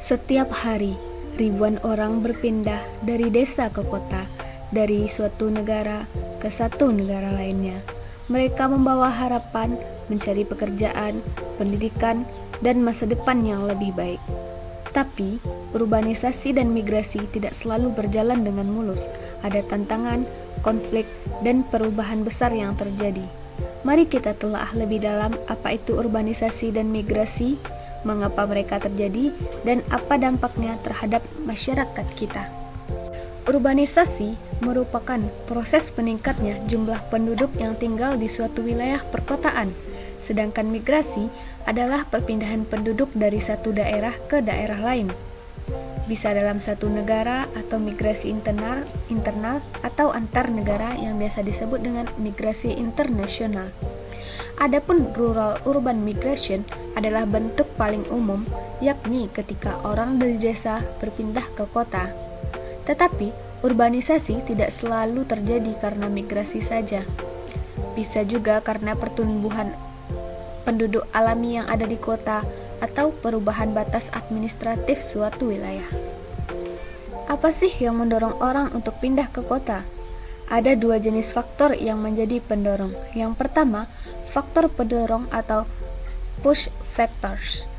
Setiap hari, ribuan orang berpindah dari desa ke kota, dari suatu negara ke satu negara lainnya. Mereka membawa harapan mencari pekerjaan, pendidikan, dan masa depan yang lebih baik. Tapi, urbanisasi dan migrasi tidak selalu berjalan dengan mulus. Ada tantangan, konflik, dan perubahan besar yang terjadi. Mari kita telah lebih dalam apa itu urbanisasi dan migrasi, mengapa mereka terjadi, dan apa dampaknya terhadap masyarakat kita. Urbanisasi merupakan proses meningkatnya jumlah penduduk yang tinggal di suatu wilayah perkotaan, sedangkan migrasi adalah perpindahan penduduk dari satu daerah ke daerah lain. Bisa dalam satu negara atau migrasi internal atau antar negara yang biasa disebut dengan migrasi internasional. Adapun rural-urban migration adalah bentuk paling umum, yakni ketika orang dari desa berpindah ke kota. Tetapi, urbanisasi tidak selalu terjadi karena migrasi saja. Bisa juga karena pertumbuhan penduduk alami yang ada di kota atau perubahan batas administratif suatu wilayah. Apa sih yang mendorong orang untuk pindah ke kota? Ada dua jenis faktor yang menjadi pendorong. Yang pertama, faktor pendorong atau push factors,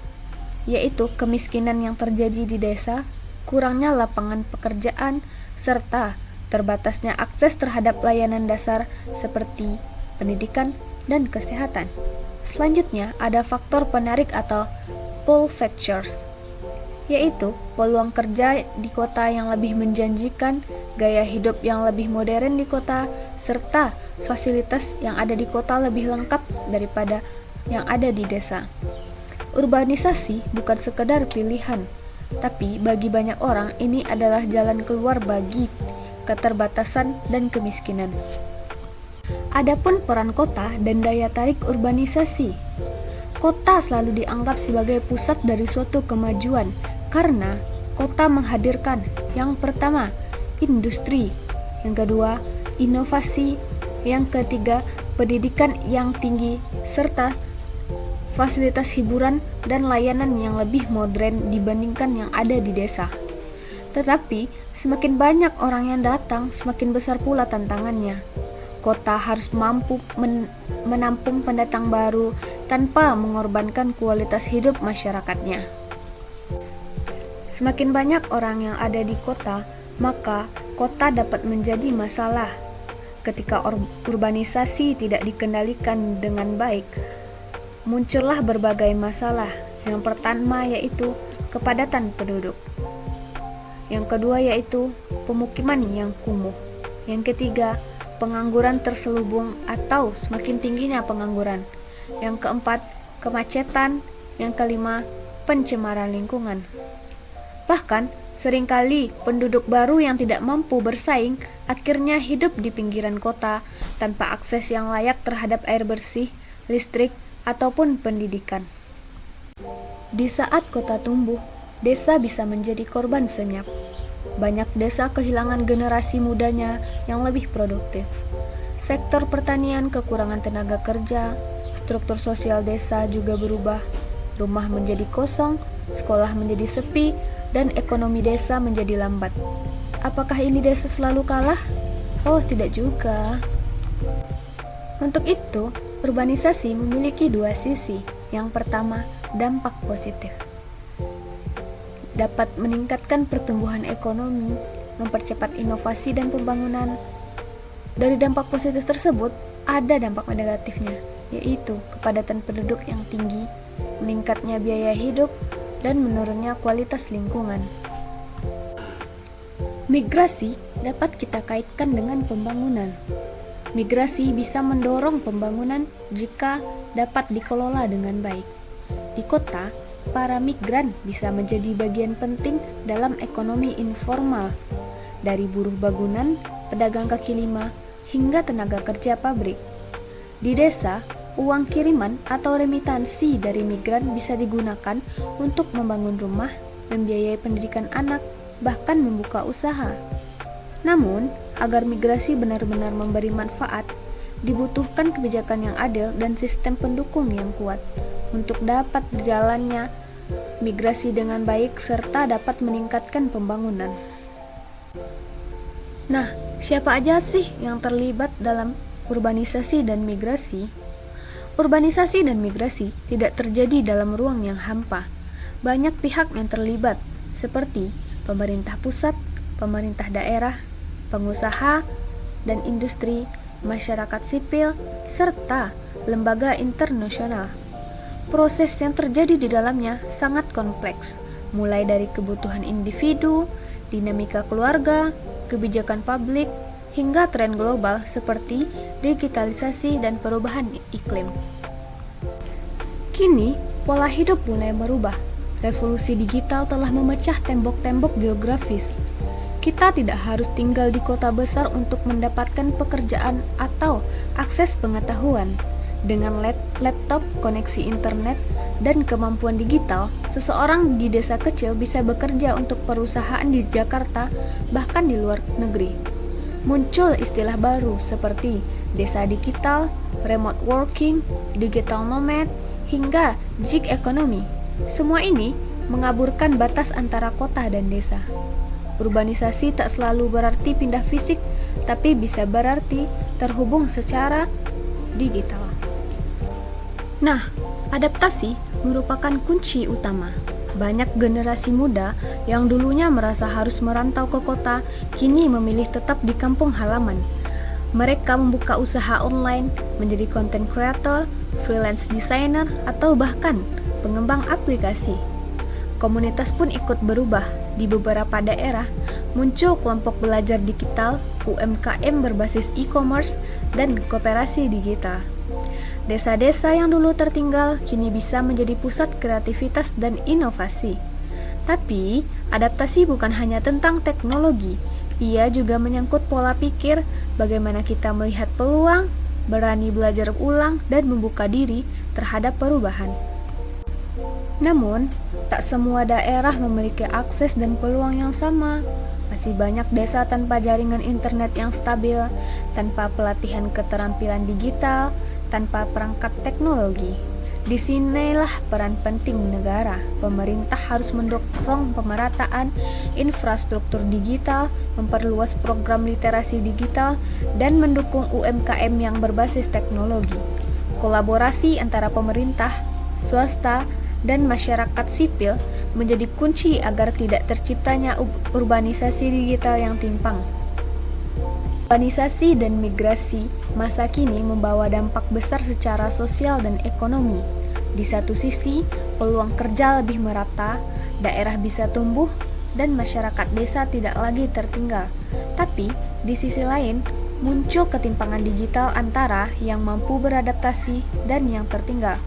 yaitu kemiskinan yang terjadi di desa, kurangnya lapangan pekerjaan, serta terbatasnya akses terhadap layanan dasar seperti pendidikan dan kesehatan. Selanjutnya, ada faktor penarik atau pull factors, yaitu peluang kerja di kota yang lebih menjanjikan, gaya hidup yang lebih modern di kota, serta fasilitas yang ada di kota lebih lengkap daripada yang ada di desa. Urbanisasi bukan sekedar pilihan, tapi bagi banyak orang ini adalah jalan keluar bagi keterbatasan dan kemiskinan. Adapun peran kota dan daya tarik urbanisasi. Kota selalu dianggap sebagai pusat dari suatu kemajuan karena kota menghadirkan yang pertama, industri, yang kedua, inovasi, yang ketiga, pendidikan yang tinggi, serta fasilitas hiburan dan layanan yang lebih modern dibandingkan yang ada di desa. Tetapi, semakin banyak orang yang datang, semakin besar pula tantangannya. Kota harus mampu menampung pendatang baru tanpa mengorbankan kualitas hidup masyarakatnya. Semakin banyak orang yang ada di kota, maka kota dapat menjadi masalah. Ketika urbanisasi tidak dikendalikan dengan baik, muncullah berbagai masalah. Yang pertama yaitu kepadatan penduduk. Yang kedua yaitu pemukiman yang kumuh. Yang ketiga, pengangguran terselubung atau semakin tingginya pengangguran. Yang keempat, kemacetan. Yang kelima, pencemaran lingkungan. Bahkan, seringkali penduduk baru yang tidak mampu bersaing akhirnya hidup di pinggiran kota tanpa akses yang layak terhadap air bersih, listrik, ataupun pendidikan. Di saat kota tumbuh, desa bisa menjadi korban senyap. Banyak desa kehilangan generasi mudanya yang lebih produktif. Sektor pertanian kekurangan tenaga kerja, struktur sosial desa juga berubah. Rumah menjadi kosong, sekolah menjadi sepi, dan ekonomi desa menjadi lambat. Apakah ini desa selalu kalah? Oh, tidak juga. Untuk itu, urbanisasi memiliki dua sisi. Yang pertama, dampak positif. Dapat meningkatkan pertumbuhan ekonomi, mempercepat inovasi dan pembangunan. Dari dampak positif tersebut, ada dampak negatifnya, yaitu kepadatan penduduk yang tinggi, meningkatnya biaya hidup, dan menurunnya kualitas lingkungan. Migrasi dapat kita kaitkan dengan pembangunan. Migrasi bisa mendorong pembangunan jika dapat dikelola dengan baik. Di kota, para migran bisa menjadi bagian penting dalam ekonomi informal, dari buruh bangunan, pedagang kaki lima, hingga tenaga kerja pabrik. Di desa, uang kiriman atau remitansi dari migran bisa digunakan untuk membangun rumah, membiayai pendidikan anak, bahkan membuka usaha. Namun, agar migrasi benar-benar memberi manfaat, dibutuhkan kebijakan yang adil dan sistem pendukung yang kuat untuk dapat berjalannya migrasi dengan baik serta dapat meningkatkan pembangunan. Nah, siapa aja sih yang terlibat dalam urbanisasi dan migrasi? Urbanisasi dan migrasi tidak terjadi dalam ruang yang hampa. Banyak pihak yang terlibat, seperti pemerintah pusat, pemerintah daerah, pengusaha dan industri, masyarakat sipil, serta lembaga internasional. Proses yang terjadi di dalamnya sangat kompleks, mulai dari kebutuhan individu, dinamika keluarga, kebijakan publik, hingga tren global seperti digitalisasi dan perubahan iklim. Kini, pola hidup mulai berubah. Revolusi digital telah memecah tembok-tembok geografis. Kita tidak harus tinggal di kota besar untuk mendapatkan pekerjaan atau akses pengetahuan. Dengan laptop, koneksi internet, dan kemampuan digital, seseorang di desa kecil bisa bekerja untuk perusahaan di Jakarta, bahkan di luar negeri. Muncul istilah baru seperti desa digital, remote working, digital nomad, hingga gig economy. Semua ini mengaburkan batas antara kota dan desa. Urbanisasi tak selalu berarti pindah fisik, tapi bisa berarti terhubung secara digital. Nah, adaptasi merupakan kunci utama. Banyak generasi muda yang dulunya merasa harus merantau ke kota, kini memilih tetap di kampung halaman. Mereka membuka usaha online, menjadi content creator, freelance designer, atau bahkan pengembang aplikasi. Komunitas pun ikut berubah. Di beberapa daerah, muncul kelompok belajar digital, UMKM berbasis e-commerce, dan koperasi digital. Desa-desa yang dulu tertinggal kini bisa menjadi pusat kreativitas dan inovasi. Tapi, adaptasi bukan hanya tentang teknologi, ia juga menyangkut pola pikir, bagaimana kita melihat peluang, berani belajar ulang, dan membuka diri terhadap perubahan. Namun, tak semua daerah memiliki akses dan peluang yang sama. Masih banyak desa tanpa jaringan internet yang stabil, tanpa pelatihan keterampilan digital, tanpa perangkat teknologi. Disinilah peran penting negara. Pemerintah harus mendorong pemerataan infrastruktur digital, memperluas program literasi digital, dan mendukung UMKM yang berbasis teknologi. Kolaborasi antara pemerintah, swasta, dan masyarakat sipil menjadi kunci agar tidak terciptanya urbanisasi digital yang timpang. Urbanisasi dan migrasi masa kini membawa dampak besar secara sosial dan ekonomi. Di satu sisi, peluang kerja lebih merata, daerah bisa tumbuh, dan masyarakat desa tidak lagi tertinggal. Tapi, di sisi lain, muncul ketimpangan digital antara yang mampu beradaptasi dan yang tertinggal.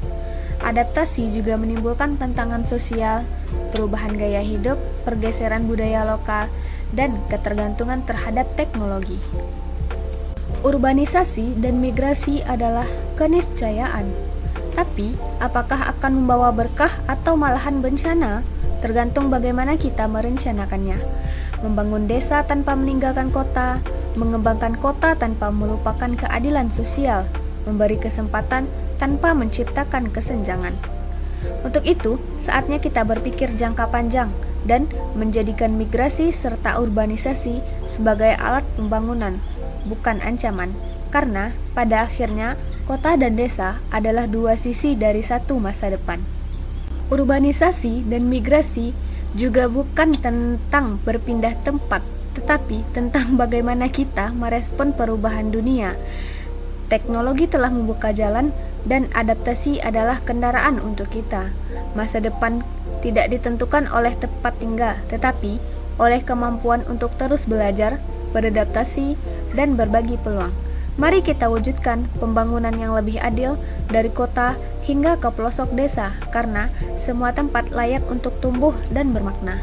Adaptasi juga menimbulkan tantangan sosial, perubahan gaya hidup, pergeseran budaya lokal, dan ketergantungan terhadap teknologi. Urbanisasi dan migrasi adalah keniscayaan. Tapi, apakah akan membawa berkah atau malahan bencana? Tergantung bagaimana kita merencanakannya. Membangun desa tanpa meninggalkan kota, mengembangkan kota tanpa melupakan keadilan sosial, memberi kesempatan tanpa menciptakan kesenjangan. Untuk itu, saatnya kita berpikir jangka panjang dan menjadikan migrasi serta urbanisasi sebagai alat pembangunan, bukan ancaman. Karena pada akhirnya, kota dan desa adalah dua sisi dari satu masa depan. Urbanisasi dan migrasi juga bukan tentang berpindah tempat, tetapi tentang bagaimana kita merespon perubahan dunia. Teknologi telah membuka jalan dan adaptasi adalah kendaraan untuk kita. Masa depan tidak ditentukan oleh tempat tinggal, tetapi oleh kemampuan untuk terus belajar, beradaptasi, dan berbagi peluang. Mari kita wujudkan pembangunan yang lebih adil dari kota hingga ke pelosok desa, karena semua tempat layak untuk tumbuh dan bermakna.